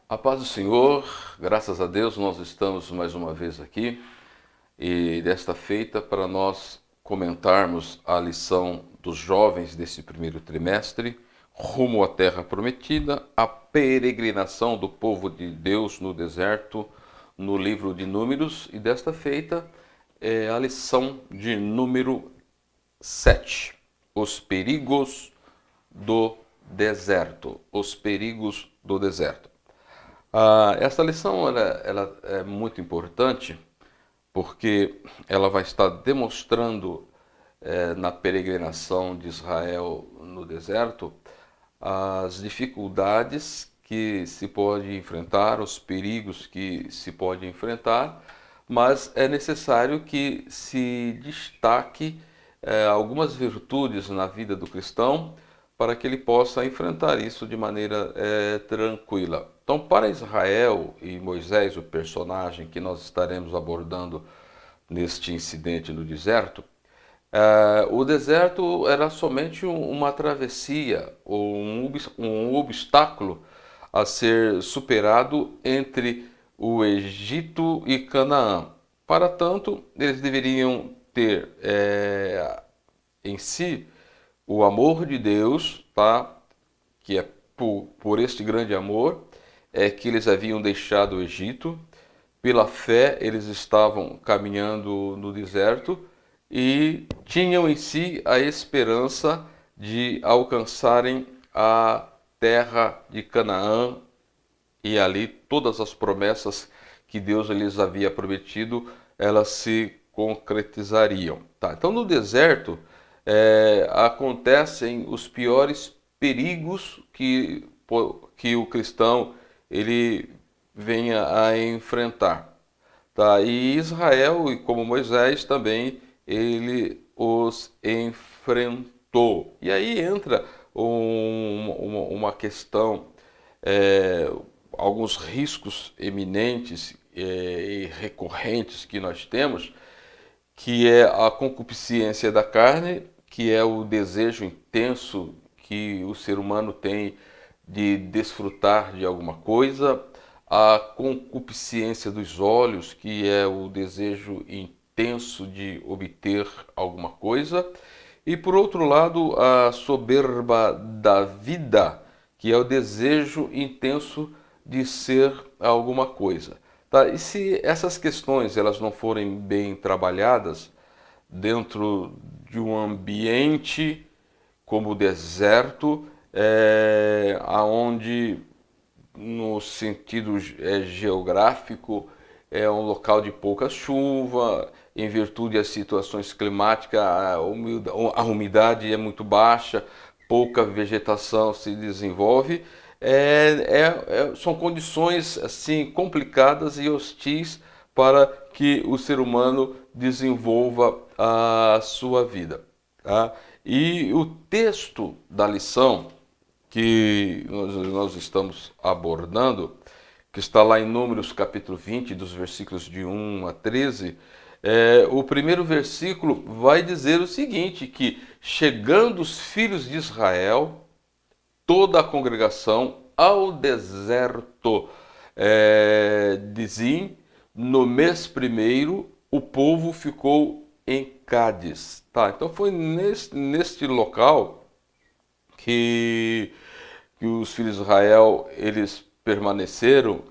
A paz do Senhor, graças a Deus nós estamos mais uma vez aqui e desta feita para nós comentarmos a lição dos jovens desse primeiro trimestre, rumo à Terra Prometida, a peregrinação do povo de Deus no deserto, no livro de Números, e desta feita é a lição de número 7, os perigos do deserto, os perigos do deserto. Essa lição ela é muito importante porque ela vai estar demonstrando na peregrinação de Israel no deserto as dificuldades que se pode enfrentar, os perigos que se pode enfrentar, mas é necessário que se destaque algumas virtudes na vida do cristão para que ele possa enfrentar isso de maneira tranquila. Então, para Israel e Moisés, o personagem que nós estaremos abordando neste incidente no deserto, o deserto era somente uma travessia ou um obstáculo a ser superado entre o Egito e Canaã. Para tanto, eles deveriam ter em si o amor de Deus, tá? Que é por este grande amor é que eles haviam deixado o Egito. Pela fé, eles estavam caminhando no deserto e tinham em si a esperança de alcançarem a terra de Canaã e ali todas as promessas que Deus lhes havia prometido, elas se concretizariam. Tá? Então, no deserto acontecem os piores perigos que o cristão ele venha a enfrentar. Tá? E Israel, e como Moisés também, ele os enfrentou. E aí entra uma questão, é, alguns riscos eminentes e recorrentes que nós temos, que é a concupiscência da carne, que é o desejo intenso que o ser humano tem de desfrutar de alguma coisa, a concupiscência dos olhos, que é o desejo intenso de obter alguma coisa, e por outro lado, a soberba da vida, que é o desejo intenso de ser alguma coisa. Tá? E se essas questões elas não forem bem trabalhadas dentro de um ambiente como o deserto, aonde no sentido geográfico é um local de pouca chuva, em virtude das situações climáticas, a umidade é muito baixa, pouca vegetação se desenvolve. São condições assim complicadas e hostis para que o ser humano desenvolva a sua vida. Tá? E o texto da lição que nós estamos abordando, que está lá em Números capítulo 20, dos versículos de 1 a 13, o primeiro versículo vai dizer o seguinte, que chegando os filhos de Israel, toda a congregação ao deserto de Zim, no mês primeiro, o povo ficou em Cádiz. Tá, então foi neste local que os filhos de Israel eles permaneceram.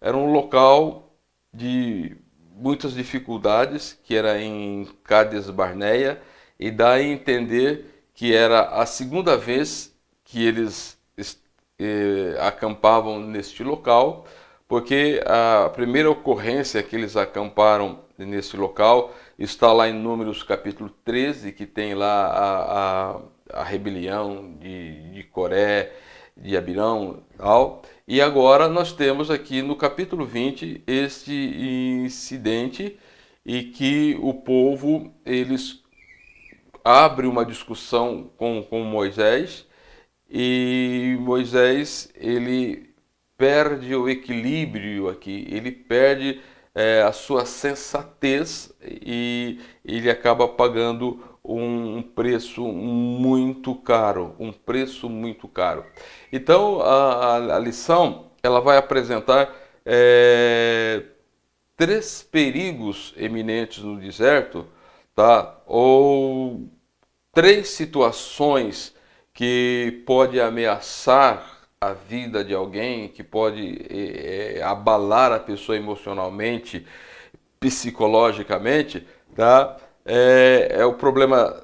Era um local de muitas dificuldades, que era em Cádiz Barneia, e dá a entender que era a segunda vez que eles acampavam neste local, porque a primeira ocorrência que eles acamparam nesse local está lá em Números capítulo 13, que tem lá a rebelião de Coré, de Abirão e tal. E agora nós temos aqui no capítulo 20 este incidente e que o povo eles abre uma discussão com Moisés e Moisés ele perde o equilíbrio aqui, ele perde a sua sensatez, e ele acaba pagando um preço muito caro, um preço muito caro. Então a lição ela vai apresentar três perigos eminentes no deserto, tá? Ou três situações que pode ameaçar a vida de alguém, que pode abalar a pessoa emocionalmente, psicologicamente, tá? É o problema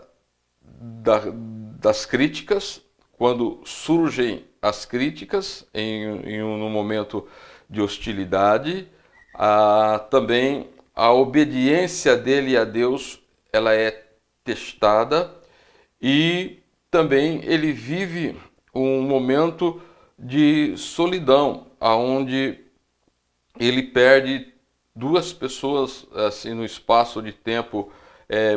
das críticas, quando surgem as críticas em um momento de hostilidade. Também a obediência dele a Deus, ela é testada, e também ele vive um momento de solidão, aonde ele perde duas pessoas assim no espaço de tempo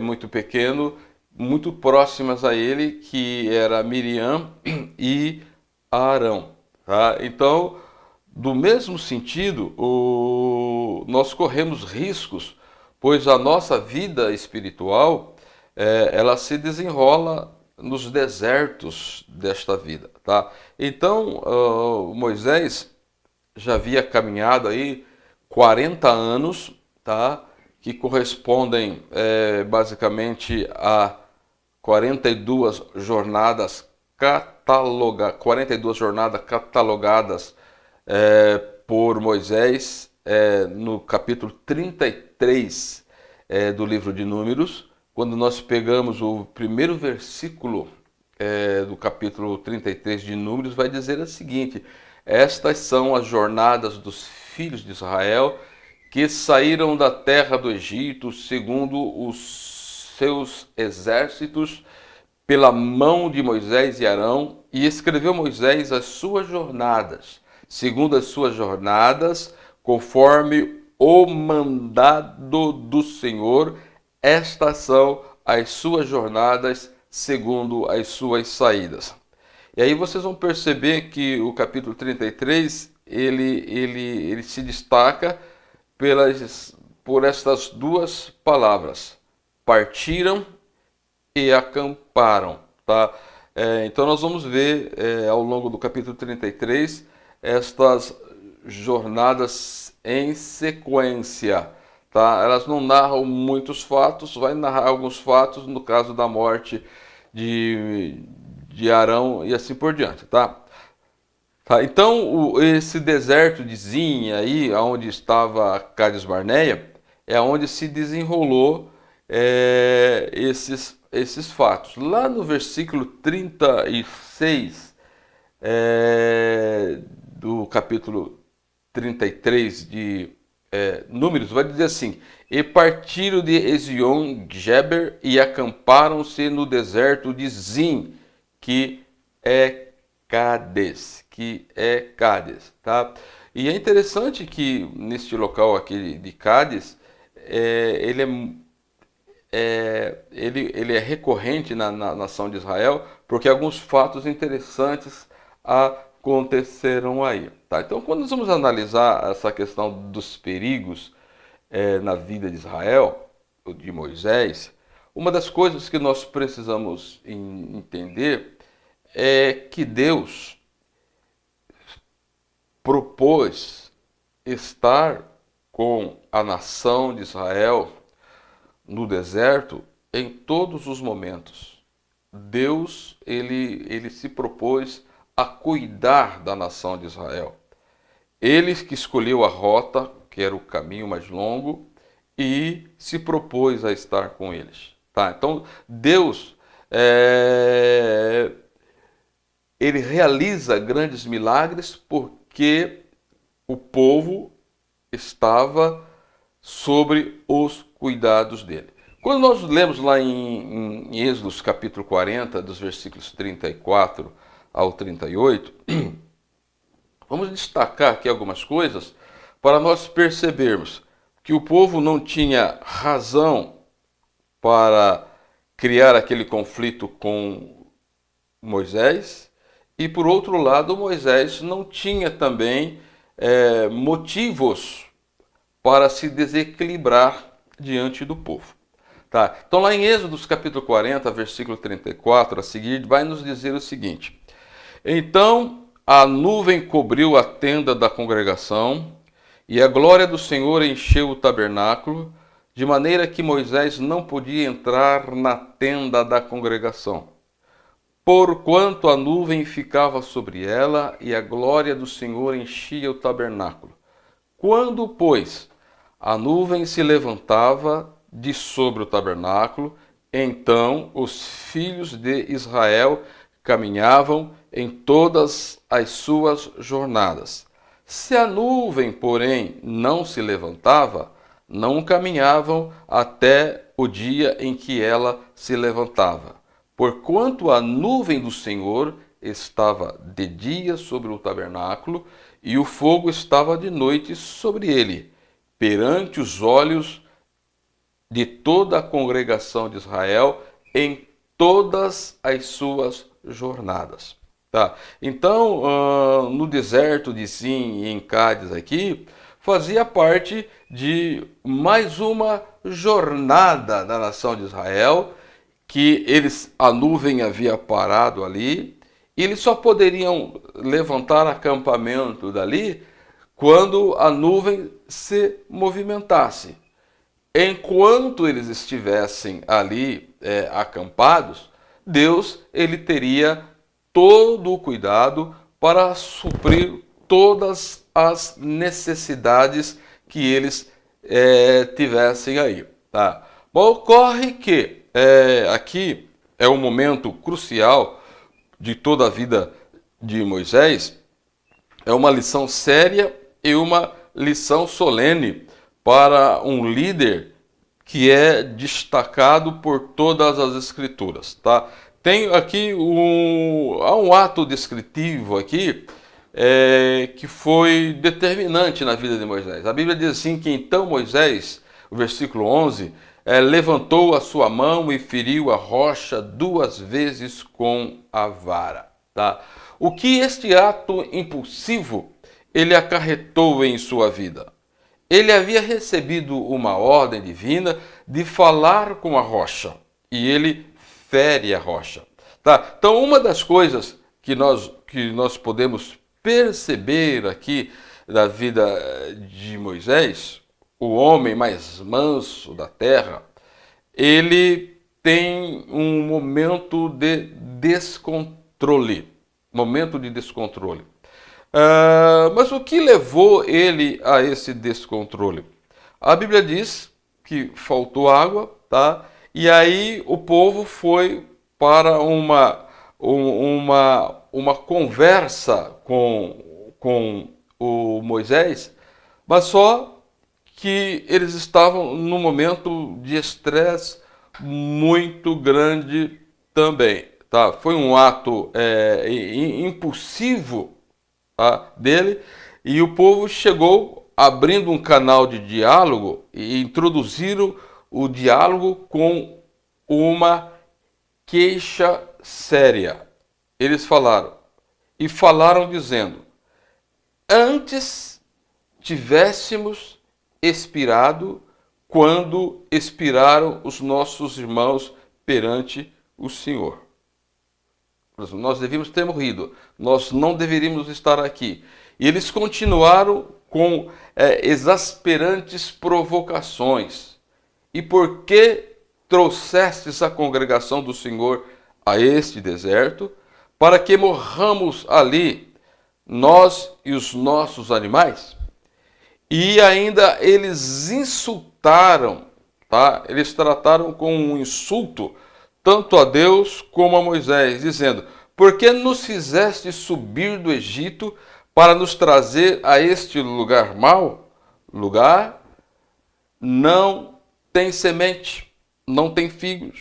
muito pequeno, muito próximas a ele, que era Miriam e Arão. Tá? Então, do mesmo sentido, nós corremos riscos, pois a nossa vida espiritual ela se desenrola nos desertos desta vida. Tá? Então, Moisés já havia caminhado aí 40 anos, tá? Que correspondem basicamente a 42 jornadas catalogadas por Moisés no capítulo 33 do livro de Números. Quando nós pegamos o primeiro versículo do capítulo 33 de Números, vai dizer o seguinte: estas são as jornadas dos filhos de Israel que saíram da terra do Egito, segundo os seus exércitos, pela mão de Moisés e Arão, e escreveu Moisés as suas jornadas, segundo as suas jornadas, conforme o mandado do Senhor. Estas são as suas jornadas, segundo as suas saídas. E aí vocês vão perceber que o capítulo 33, ele se destaca por estas duas palavras: partiram e acamparam. Tá? Então nós vamos ver ao longo do capítulo 33 estas jornadas em sequência. Tá? Elas não narram muitos fatos, vai narrar alguns fatos no caso da morte de Arão e assim por diante. Tá? Então esse deserto de Zin, aí, onde estava Cades Barneia, é onde se desenrolou esses fatos. Lá no versículo 36 do capítulo 33 de Números, vai dizer assim: e partiram de Ezion-Geber e acamparam-se no deserto de Zin, que é Cádiz, tá? E é interessante que neste local aqui de Cádiz, ele é recorrente na nação de Israel, porque alguns fatos interessantes aconteceram aí. Tá? Então, quando nós vamos analisar essa questão dos perigos na vida de Israel, de Moisés, uma das coisas que nós precisamos entender é que Deus propôs estar com a nação de Israel no deserto em todos os momentos. Deus, ele se propôs a cuidar da nação de Israel. Ele que escolheu a rota, que era o caminho mais longo, e se propôs a estar com eles. Tá? Então, Deus, ele realiza grandes milagres porque o povo estava sobre os cuidados dele. Quando nós lemos lá em Êxodo capítulo 40, dos versículos 34 ao 38, vamos destacar aqui algumas coisas para nós percebermos que o povo não tinha razão para criar aquele conflito com Moisés, e por outro lado Moisés não tinha também motivos para se desequilibrar diante do povo. Tá? Então lá em Êxodo capítulo 40, versículo 34, a seguir, vai nos dizer o seguinte: Então a nuvem cobriu a tenda da congregação, e a glória do Senhor encheu o tabernáculo, de maneira que Moisés não podia entrar na tenda da congregação, porquanto a nuvem ficava sobre ela, e a glória do Senhor enchia o tabernáculo. Quando, pois, a nuvem se levantava de sobre o tabernáculo, então os filhos de Israel caminhavam em todas as suas jornadas. Se a nuvem, porém, não se levantava, não caminhavam até o dia em que ela se levantava. Porquanto a nuvem do Senhor estava de dia sobre o tabernáculo, e o fogo estava de noite sobre ele, perante os olhos de toda a congregação de Israel em todas as suas jornadas. Tá? Então, no deserto de Zin e em Cádiz aqui, fazia parte de mais uma jornada da nação de Israel, que a nuvem havia parado ali, e eles só poderiam levantar acampamento dali quando a nuvem se movimentasse. Enquanto eles estivessem ali acampados, Deus ele teria todo o cuidado para suprir todas as necessidades que eles tivessem aí. Tá? Bom, ocorre que aqui é um momento crucial de toda a vida de Moisés, é uma lição séria e uma lição solene para um líder que é destacado por todas as escrituras. Tá? Tem aqui há um ato descritivo aqui que foi determinante na vida de Moisés. A Bíblia diz assim que então Moisés, o versículo 11, levantou a sua mão e feriu a rocha 2 vezes com a vara. Tá? O que este ato impulsivo ele acarretou em sua vida? Ele havia recebido uma ordem divina de falar com a rocha, e ele fere a rocha. Tá? Então, uma das coisas que nós podemos perceber aqui da vida de Moisés, o homem mais manso da terra, ele tem um momento de descontrole. Mas o que levou ele a esse descontrole? A Bíblia diz que faltou água, tá? E aí o povo foi para uma conversa com o Moisés, mas só que eles estavam num momento de estresse muito grande também. Tá? Foi um ato impulsivo, tá, dele, e o povo chegou abrindo um canal de diálogo e introduziram o diálogo com uma queixa séria. Eles falaram dizendo: antes tivéssemos expirado quando expiraram os nossos irmãos perante o Senhor. Nós devíamos ter morrido, nós não deveríamos estar aqui. E eles continuaram com exasperantes provocações. E por que trouxestes a congregação do Senhor a este deserto? Para que morramos ali, nós e os nossos animais? E ainda eles insultaram, tá? Eles trataram com um insulto tanto a Deus como a Moisés, dizendo: por que nos fizeste subir do Egito para nos trazer a este lugar mau? Lugar não tem semente, não tem figos,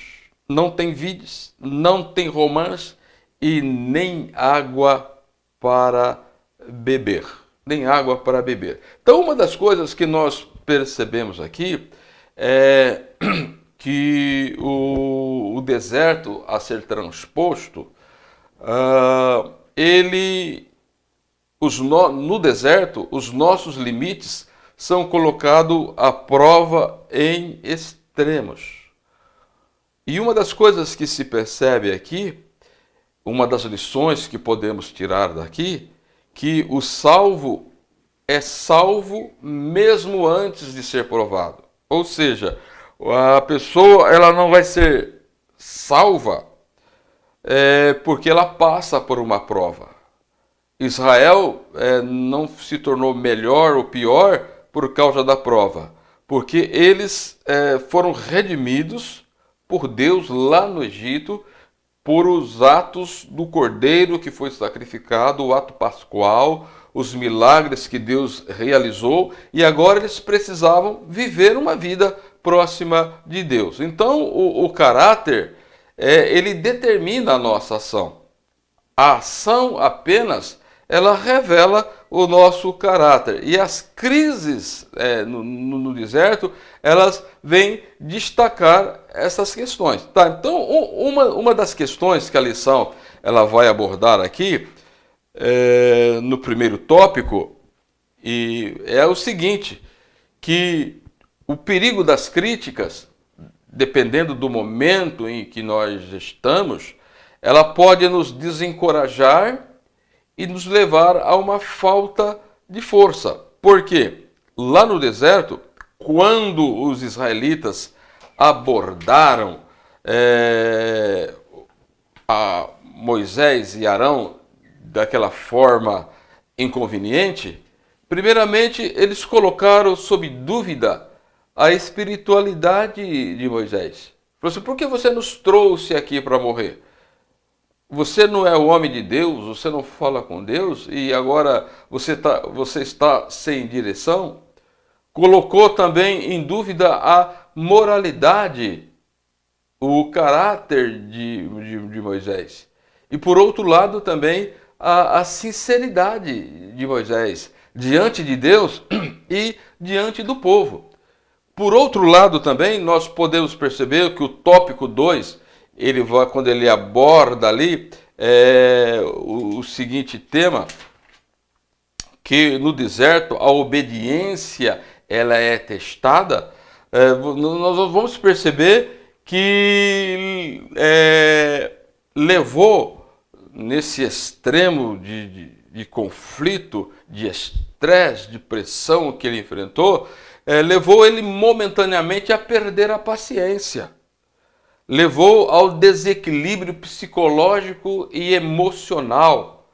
não tem vides, não tem romãs e nem água para beber. Nem água para beber. Então, uma das coisas que nós percebemos aqui é que o deserto a ser transposto, no deserto, os nossos limites são colocados à prova em extremos. E uma das coisas que se percebe aqui, uma das lições que podemos tirar daqui, que o salvo é salvo mesmo antes de ser provado. Ou seja, a pessoa ela não vai ser salva porque ela passa por uma prova. Israel não se tornou melhor ou pior por causa da prova, porque eles foram redimidos por Deus lá no Egito, por os atos do cordeiro que foi sacrificado, o ato pascual, os milagres que Deus realizou, e agora eles precisavam viver uma vida próxima de Deus. Então o caráter, ele determina a nossa ação. A ação apenas, ela revela o nosso caráter. E as crises no deserto, elas vêm destacar essas questões. Tá? Então, uma das questões que a lição ela vai abordar aqui, no primeiro tópico, é o seguinte, que o perigo das críticas, dependendo do momento em que nós estamos, ela pode nos desencorajar e nos levar a uma falta de força. Por quê? Lá no deserto, quando os israelitas abordaram a Moisés e Arão daquela forma inconveniente, primeiramente eles colocaram sob dúvida a espiritualidade de Moisés. Falaram assim, por que você nos trouxe aqui para morrer? Você não é o homem de Deus, você não fala com Deus e agora você está sem direção? Colocou também em dúvida a moralidade, o caráter de Moisés. E por outro lado também a sinceridade de Moisés diante de Deus e diante do povo. Por outro lado também nós podemos perceber que o tópico 2, quando ele aborda ali o seguinte tema, que no deserto a obediência ela é testada, nós vamos perceber que levou nesse extremo de conflito, de estresse, de pressão que ele enfrentou, levou ele momentaneamente a perder a paciência. Levou ao desequilíbrio psicológico e emocional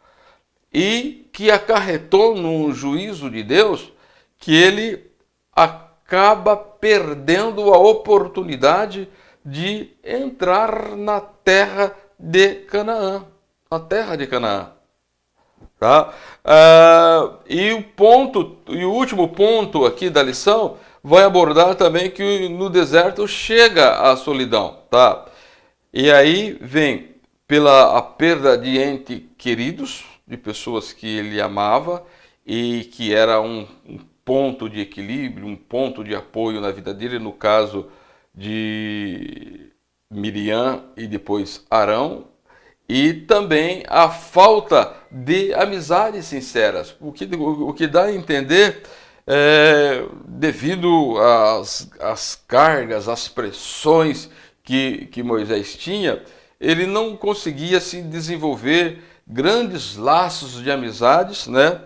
e que acarretou no juízo de Deus que ele acaba perdendo a oportunidade de entrar na terra de Canaã. Na terra de Canaã. Tá? E o último ponto aqui da lição vai abordar também que no deserto chega a solidão, tá? E aí vem a perda de entes queridos, de pessoas que ele amava e que era um ponto de equilíbrio, um ponto de apoio na vida dele, no caso de Miriam e depois Arão, e também a falta de amizades sinceras, o que dá a entender devido às cargas, às pressões que Moisés tinha, ele não conseguia se desenvolver grandes laços de amizades, né?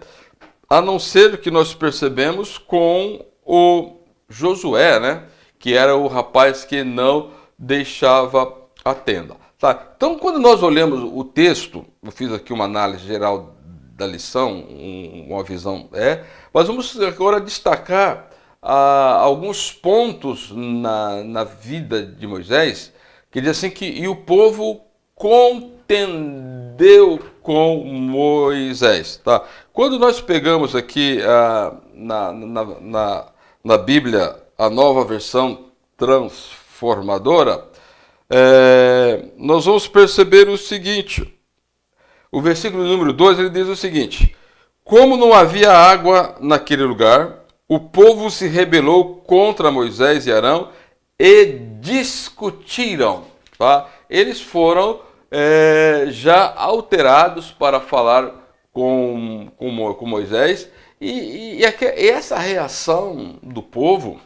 A não ser que nós percebemos com o Josué, né? Que era o rapaz que não deixava a tenda. Tá? Então, quando nós olhamos o texto, eu fiz aqui uma análise geral da lição, uma visão, mas vamos agora destacar alguns pontos na vida de Moisés, que diz assim que e o povo contendeu com Moisés. Tá? Quando nós pegamos aqui na Bíblia a nova versão transformadora, nós vamos perceber o seguinte, o versículo número 2, ele diz o seguinte, como não havia água naquele lugar, o povo se rebelou contra Moisés e Arão e discutiram. Tá? Eles foram já alterados para falar com Moisés E essa reação do povo,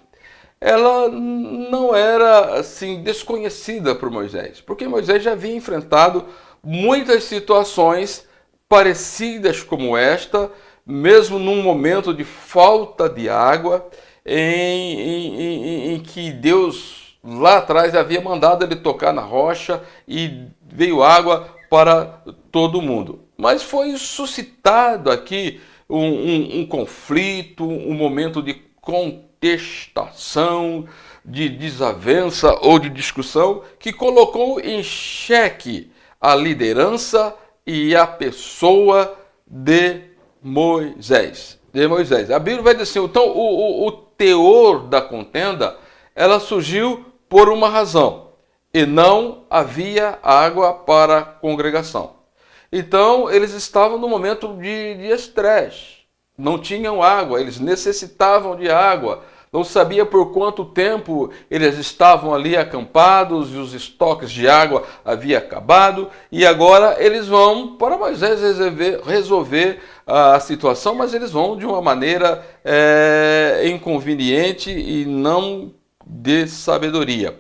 ela não era assim desconhecida por Moisés, porque Moisés já havia enfrentado muitas situações parecidas como esta, mesmo num momento de falta de água, em que Deus lá atrás havia mandado ele tocar na rocha e veio água para todo mundo. Mas foi suscitado aqui um conflito, um momento de contestação, de desavença ou de discussão que colocou em xeque a liderança e a pessoa de Moisés. A Bíblia vai dizer assim, então o teor da contenda, ela surgiu por uma razão, e não havia água para a congregação. Então eles estavam num momento de estresse, não tinham água, eles necessitavam de água, não sabia por quanto tempo eles estavam ali acampados e os estoques de água haviam acabado, e agora eles vão para Moisés resolver a situação, mas eles vão de uma maneira inconveniente e não de sabedoria.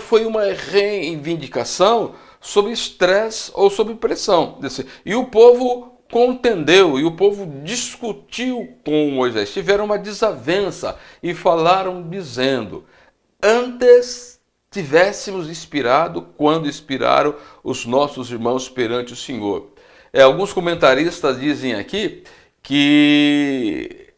Foi uma reivindicação sob estresse ou sob pressão. E o povo contendeu, e o povo discutiu com Moisés, tiveram uma desavença e falaram dizendo: antes tivéssemos expirado quando expiraram os nossos irmãos perante o Senhor. Alguns comentaristas dizem aqui que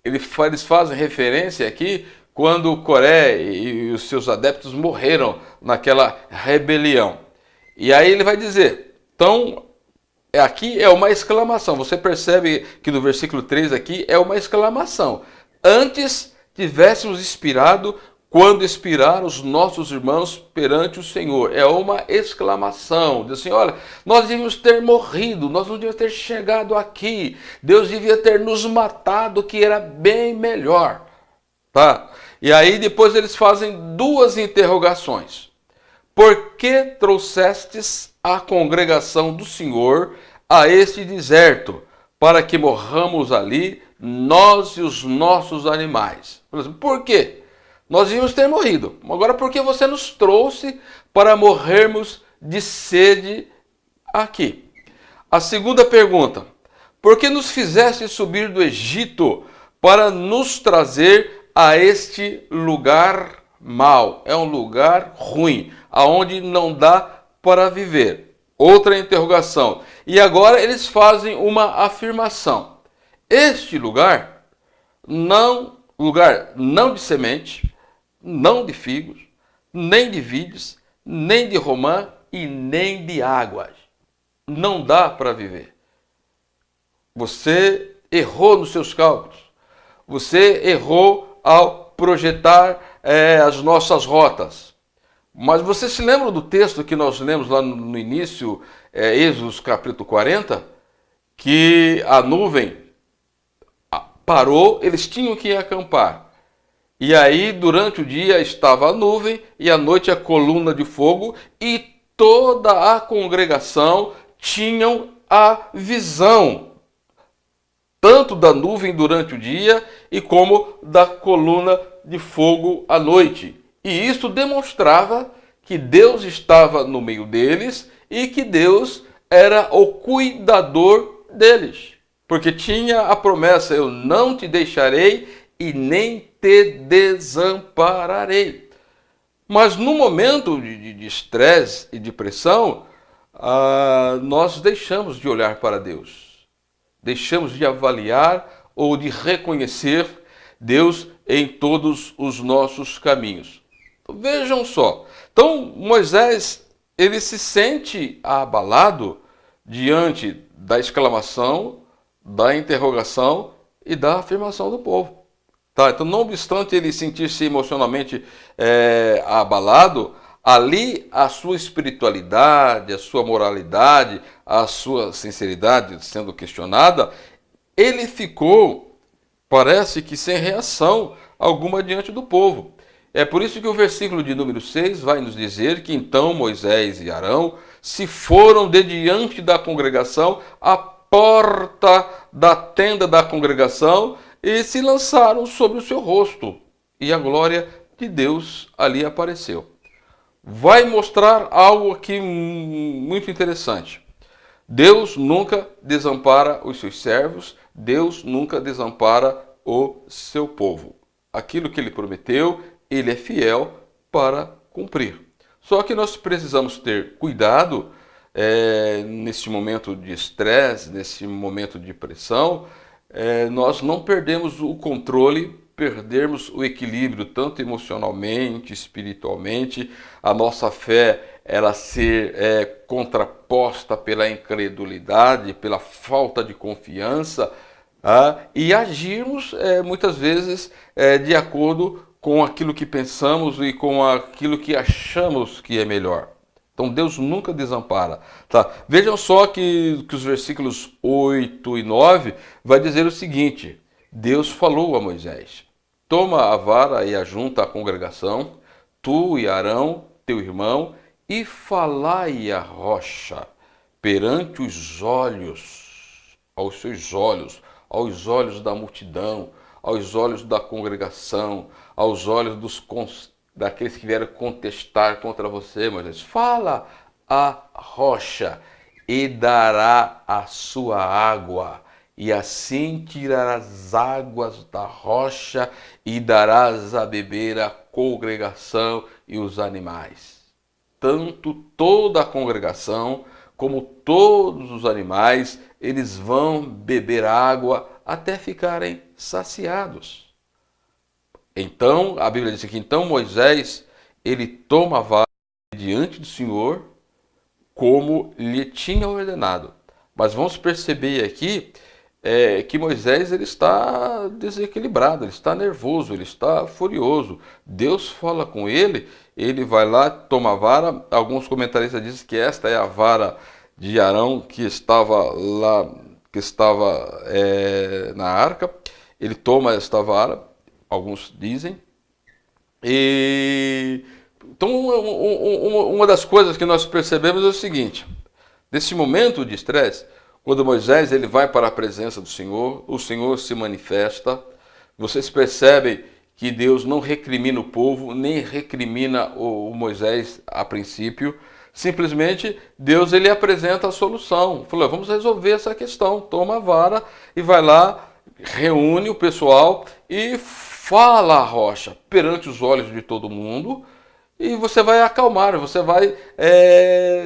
eles fazem referência aqui quando Coré e os seus adeptos morreram naquela rebelião. E aí ele vai dizer, então, aqui é uma exclamação. Você percebe que no versículo 3 aqui é uma exclamação. Antes tivéssemos expirado quando expiraram os nossos irmãos perante o Senhor. É uma exclamação. Diz assim, olha, nós devíamos ter morrido, nós não devíamos ter chegado aqui. Deus devia ter nos matado, que era bem melhor. Tá? E aí depois eles fazem duas interrogações. Por que trouxestes a congregação do Senhor a este deserto, para que morramos ali, nós e os nossos animais? Por quê? Nós devíamos ter morrido. Agora, por que você nos trouxe para morrermos de sede aqui? A segunda pergunta. Por que nos fizeste subir do Egito para nos trazer a este lugar mau? É um lugar ruim, aonde não dá para viver. Outra interrogação. E agora eles fazem uma afirmação. Este lugar não de semente, não de figos, nem de vides, nem de romã e nem de águas. Não dá para viver. Você errou nos seus cálculos. Você errou ao projetar as nossas rotas. Mas você se lembra do texto que nós lemos lá no início, Êxodo capítulo 40? Que a nuvem parou, eles tinham que ir acampar. E aí, durante o dia estava a nuvem e à noite a coluna de fogo, e toda a congregação tinham a visão, tanto da nuvem durante o dia e como da coluna de fogo à noite. E isso demonstrava que Deus estava no meio deles e que Deus era o cuidador deles. Porque tinha a promessa, eu não te deixarei e nem te desampararei. Mas no momento de estresse e de pressão, nós deixamos de olhar para Deus. Deixamos de avaliar ou de reconhecer Deus em todos os nossos caminhos. Vejam só. Então Moisés, ele se sente abalado diante da exclamação, da interrogação e da afirmação do povo. Tá? Então, não obstante ele sentir-se emocionalmente abalado, ali a sua espiritualidade, a sua moralidade, a sua sinceridade sendo questionada, ele ficou, parece que sem reação alguma diante do povo. É por isso que o versículo de número 6 vai nos dizer que então Moisés e Arão se foram de diante da congregação porta da tenda da congregação e se lançaram sobre o seu rosto. E a glória de Deus ali apareceu. Vai mostrar algo aqui muito interessante. Deus nunca desampara os seus servos, Deus nunca desampara o seu povo. Aquilo que ele prometeu, ele é fiel para cumprir. Só que nós precisamos ter cuidado nesse momento de estresse, nesse momento de pressão, nós não perdemos o controle, perdermos o equilíbrio tanto emocionalmente, espiritualmente, a nossa fé ela ser contraposta pela incredulidade, pela falta de confiança, e agirmos muitas vezes de acordo com aquilo que pensamos e com aquilo que achamos que é melhor. Então Deus nunca desampara. Tá? Vejam só que os versículos 8 e 9 vai dizer o seguinte: Deus falou a Moisés: toma a vara e ajunta a congregação, tu e Arão, teu irmão, e falai a rocha perante os olhos, aos seus olhos, aos olhos da multidão, aos olhos da congregação, aos olhos daqueles que vieram contestar contra você, Moisés. Fala a rocha e dará a sua água, e assim tirarás águas da rocha e darás a beber a congregação e os animais. Tanto toda a congregação como todos os animais, eles vão beber água até ficarem saciados. Então, a Bíblia diz aqui, então Moisés, ele toma a vara diante do Senhor, como lhe tinha ordenado. Mas vamos perceber aqui que Moisés ele está desequilibrado, ele está nervoso, ele está furioso. Deus fala com ele, ele vai lá, toma a vara. Alguns comentaristas dizem que esta é a vara de Arão que estava lá, que estava na arca. Ele toma esta vara, alguns dizem. Então, uma das coisas que nós percebemos é o seguinte: nesse momento de estresse, quando Moisés ele vai para a presença do Senhor, o Senhor se manifesta. Vocês percebem que Deus não recrimina o povo, nem recrimina o Moisés a princípio. Simplesmente Deus ele apresenta a solução. Falou: vamos resolver essa questão. Toma a vara e vai lá, reúne o pessoal e fala a rocha perante os olhos de todo mundo. E você vai acalmar, você vai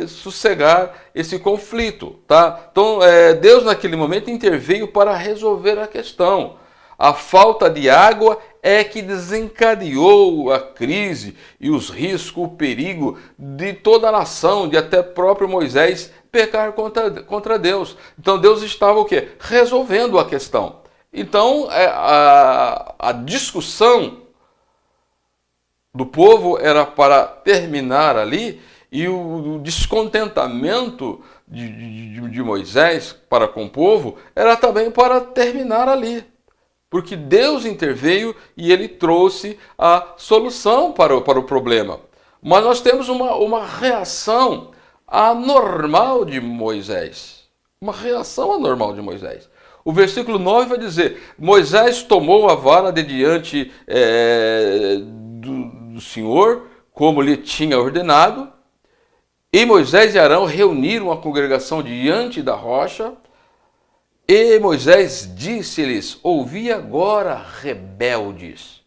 sossegar esse conflito, tá? Então, Deus naquele momento interveio para resolver a questão. A falta de água é que desencadeou a crise e os riscos, o perigo de toda a nação, de até próprio Moisés pecar contra Deus. Então, Deus estava o quê? Resolvendo a questão. Então, a discussão do povo era para terminar ali, e o descontentamento de Moisés para com o povo era também para terminar ali. Porque Deus interveio e ele trouxe a solução para o problema. Mas nós temos uma reação anormal de Moisés. Uma reação anormal de Moisés. O versículo 9 vai dizer: Moisés tomou a vara de diante do Senhor, como lhe tinha ordenado, e Moisés e Arão reuniram a congregação diante da rocha, e Moisés disse-lhes: ouvi agora, rebeldes.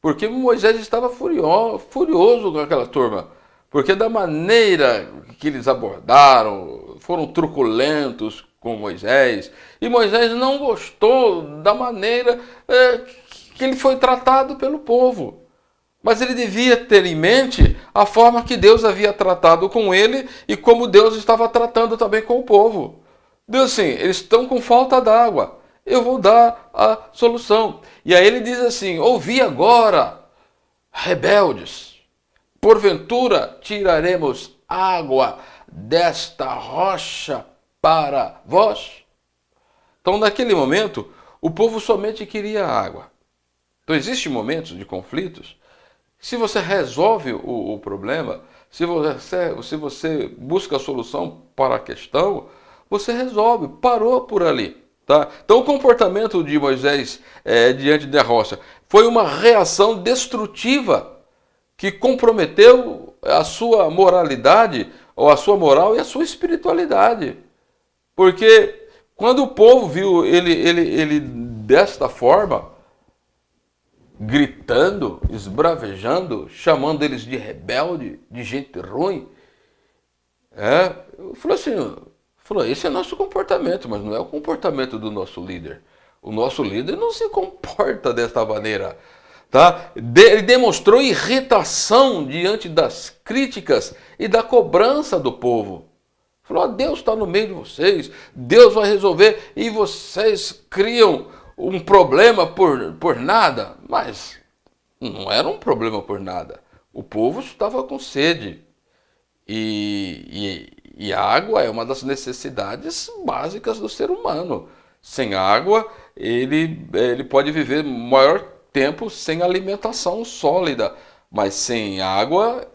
Porque Moisés estava furioso com aquela turma, porque da maneira que eles abordaram, foram truculentos com Moisés, e Moisés não gostou da maneira que ele foi tratado pelo povo. Mas ele devia ter em mente a forma que Deus havia tratado com ele e como Deus estava tratando também com o povo. Deus assim: eles estão com falta d'água, eu vou dar a solução. E aí ele diz assim: ouvi agora, rebeldes, porventura tiraremos água desta rocha para vós? Então, naquele momento, o povo somente queria água. Então, existem momentos de conflitos. Se você resolve o problema, se você busca a solução para a questão, você resolve. Parou por ali. Tá? Então o comportamento de Moisés diante da rocha foi uma reação destrutiva que comprometeu a sua moralidade, ou a sua moral e a sua espiritualidade. Porque quando o povo viu ele desta forma, gritando, esbravejando, chamando eles de rebelde, de gente ruim, falou, esse é nosso comportamento, mas não é o comportamento do nosso líder. O nosso líder não se comporta desta maneira. Tá? Ele demonstrou irritação diante das críticas e da cobrança do povo. Falou, Deus está no meio de vocês, Deus vai resolver e vocês criam um problema por nada. Mas não era um problema por nada. O povo estava com sede. E a água é uma das necessidades básicas do ser humano. Sem água, ele pode viver maior tempo sem alimentação sólida. Mas sem água,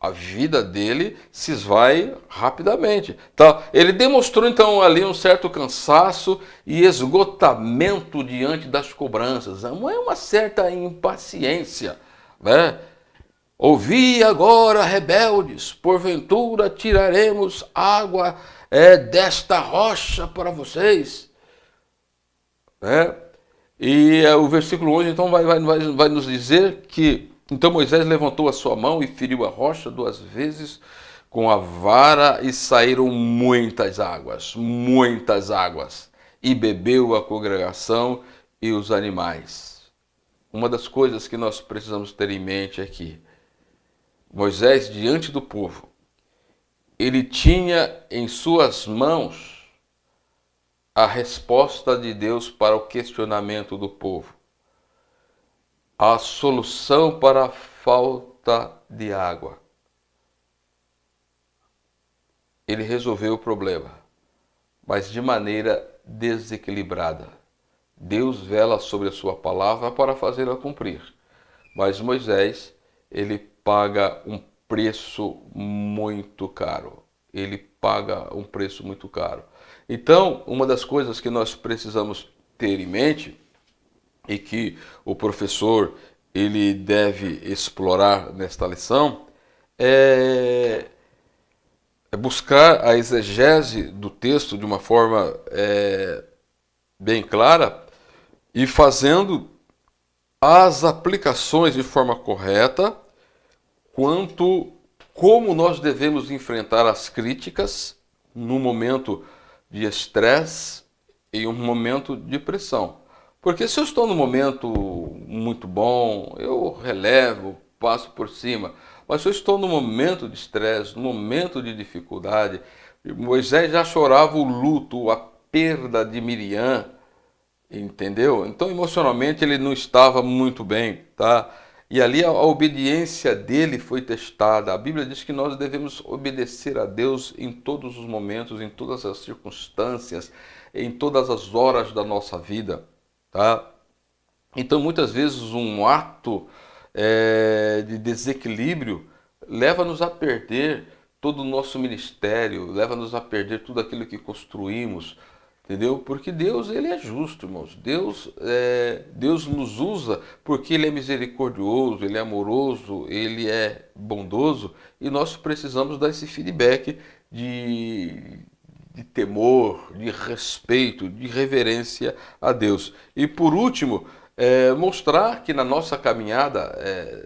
a vida dele se esvai rapidamente. Tá? Ele demonstrou então ali um certo cansaço e esgotamento diante das cobranças. É uma certa impaciência, né? Ouvi agora, rebeldes, porventura tiraremos água desta rocha para vocês. E o versículo 11 então vai nos dizer que então Moisés levantou a sua mão e feriu a rocha 2 vezes com a vara e saíram muitas águas, e bebeu a congregação e os animais. Uma das coisas que nós precisamos ter em mente aqui, Moisés, diante do povo, ele tinha em suas mãos a resposta de Deus para o questionamento do povo. A solução para a falta de água. Ele resolveu o problema, mas de maneira desequilibrada. Deus vela sobre a sua palavra para fazê-la cumprir. Mas Moisés, ele paga um preço muito caro. Ele paga um preço muito caro. Então, uma das coisas que nós precisamos ter em mente e que o professor ele deve explorar nesta lição é buscar a exegese do texto de uma forma bem clara e fazendo as aplicações de forma correta quanto como nós devemos enfrentar as críticas no momento de estresse e um momento de pressão. Porque se eu estou num momento muito bom, eu relevo, passo por cima. Mas se eu estou num momento de estresse, num momento de dificuldade, Moisés já chorava o luto, a perda de Miriam, entendeu? Então emocionalmente ele não estava muito bem, tá? E ali a obediência dele foi testada. A Bíblia diz que nós devemos obedecer a Deus em todos os momentos, em todas as circunstâncias, em todas as horas da nossa vida. Tá? Então, muitas vezes, um ato de desequilíbrio leva-nos a perder todo o nosso ministério, leva-nos a perder tudo aquilo que construímos, entendeu? Porque Deus, ele é justo, irmãos. Deus nos usa porque ele é misericordioso, ele é amoroso, ele é bondoso e nós precisamos dar esse feedback de temor, de respeito, de reverência a Deus. E por último, mostrar que na nossa caminhada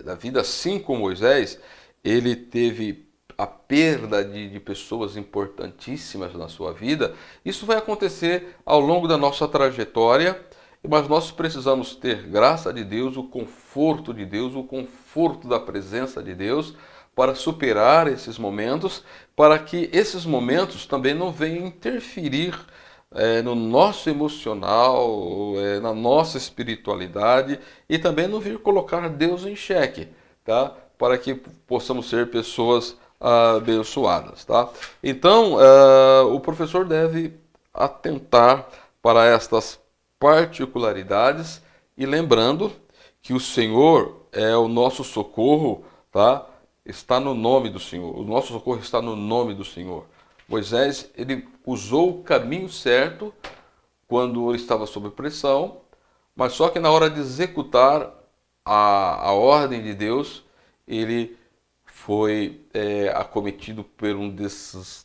da vida, assim como Moisés, ele teve a perda de pessoas importantíssimas na sua vida. Isso vai acontecer ao longo da nossa trajetória, mas nós precisamos ter graça de Deus, o conforto de Deus, o conforto da presença de Deus, para superar esses momentos, para que esses momentos também não venham interferir no nosso emocional, na nossa espiritualidade e também não vir colocar Deus em xeque, tá? Para que possamos ser pessoas abençoadas, tá? Então, o professor deve atentar para estas particularidades e lembrando que o Senhor é o nosso socorro, tá? Está no nome do Senhor. O nosso socorro está no nome do Senhor. Moisés, ele usou o caminho certo quando ele estava sob pressão, mas só que na hora de executar a ordem de Deus, ele foi acometido por um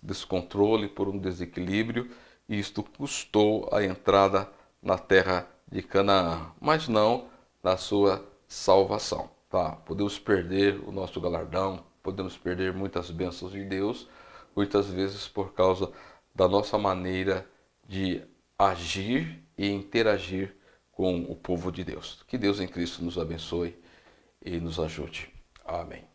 descontrole, por um desequilíbrio, e isto custou a entrada na terra de Canaã, mas não na sua salvação. Tá? Podemos perder o nosso galardão, podemos perder muitas bênçãos de Deus, muitas vezes por causa da nossa maneira de agir e interagir com o povo de Deus. Que Deus em Cristo nos abençoe e nos ajude. Amém.